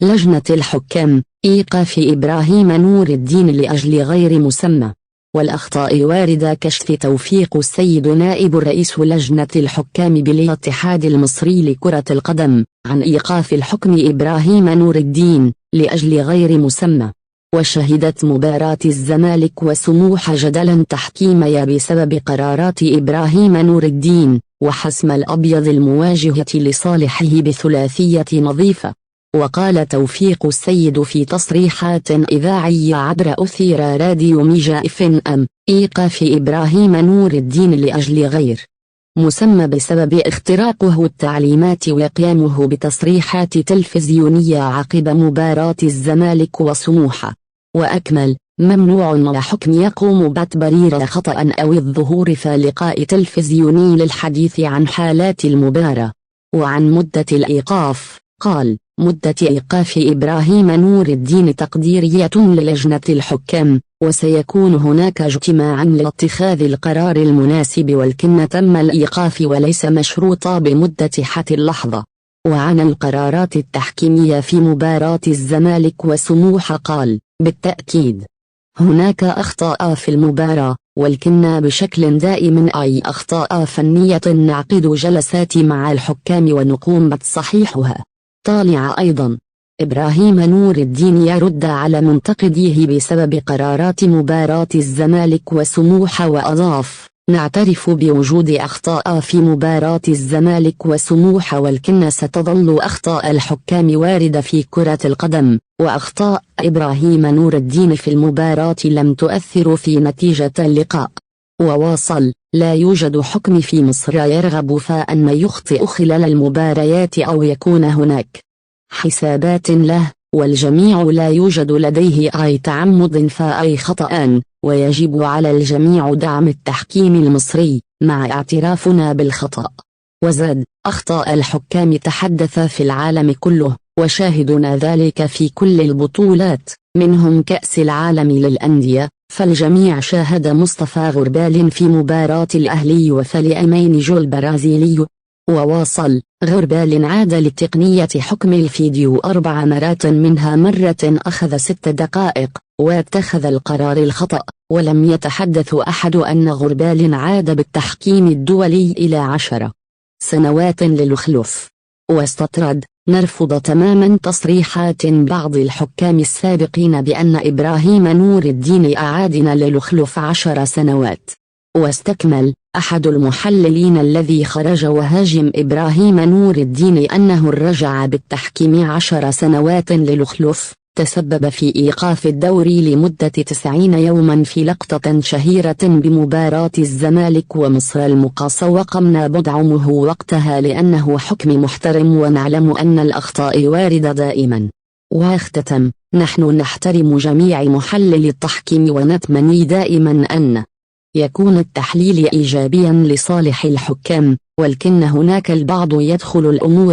لجنة الحكام إيقاف إبراهيم نور الدين لأجل غير مسمى. والأخطاء واردة كشف توفيق السيد نائب رئيس لجنة الحكام بالاتحاد المصري لكرة القدم عن إيقاف الحكم إبراهيم نور الدين لأجل غير مسمى. وشهدت مباراة الزمالك وسموحة جدلا تحكيميا بسبب قرارات إبراهيم نور الدين وحسم الأبيض المواجهة لصالحه بثلاثية نظيفة. وقال توفيق السيد في تصريحات إذاعية عبر أثير راديو ميجا FM إيقاف إبراهيم نور الدين لأجل غير مسمى بسبب اختراقه التعليمات وقيامه بتصريحات تلفزيونية عقب مباراة الزمالك وسموحة. وأكمل: ممنوع حكم يقوم بتبرير خطأ أو الظهور في لقاء تلفزيوني للحديث عن حالات المباراة. وعن مدة الإيقاف قال: مدة إيقاف إبراهيم نور الدين تقديرية للجنة الحكام، وسيكون هناك اجتماع لاتخاذ القرار المناسب، ولكن تم الإيقاف وليس مشروطا بمدة حتى اللحظة. وعن القرارات التحكيمية في مباراة الزمالك وسموحة قال: بالتأكيد هناك أخطاء في المباراة، ولكن بشكل دائم أي أخطاء فنية نعقد جلسات مع الحكام ونقوم بتصحيحها. طالع أيضا: إبراهيم نور الدين يرد على منتقديه بسبب قرارات مباراة الزمالك وسموحة، وأضاف: نعترف بوجود أخطاء في مباراة الزمالك وسموحة، ولكن ستظل أخطاء الحكام واردة في كرة القدم، وأخطاء إبراهيم نور الدين في المباراة لم تؤثر في نتيجة اللقاء. وواصل: لا يوجد حكم في مصر يرغب في أن يخطئ خلال المباريات أو يكون هناك حسابات له، والجميع لا يوجد لديه أي تعمد في أي خطأ، ويجب على الجميع دعم التحكيم المصري مع اعترافنا بالخطأ. وزاد: أخطاء الحكام تحدث في العالم كله، وشاهدنا ذلك في كل البطولات منهم كأس العالم للأندية، فالجميع شاهد مصطفى غربال في مباراة الأهلي وفليمين جو البرازيلي. وواصل: غربال عاد لتقنية حكم الفيديو 4 مرات، منها مرة أخذ 6 دقائق، واتخذ القرار الخطأ، ولم يتحدث أحد أن غربال عاد بالتحكيم الدولي إلى 10 سنوات للخلف. واستطرد: نرفض تماما تصريحات بعض الحكام السابقين بأن إبراهيم نور الدين أعادنا للخلف 10 سنوات. واستكمل: أحد المحللين الذي خرج وهاجم إبراهيم نور الدين أنه رجع بالتحكيم 10 سنوات للخلف، تسبب في إيقاف الدوري لمدة 90 يوما في لقطة شهيرة بمباراة الزمالك ومصر المقاصة، وقمنا بدعمه وقتها لأنه حكم محترم، ونعلم أن الأخطاء واردة دائما. واختتم: نحن نحترم جميع محلل التحكيم، ونتمنى دائما أن يكون التحليل إيجابيا لصالح الحكام، ولكن هناك البعض يدخل الأمور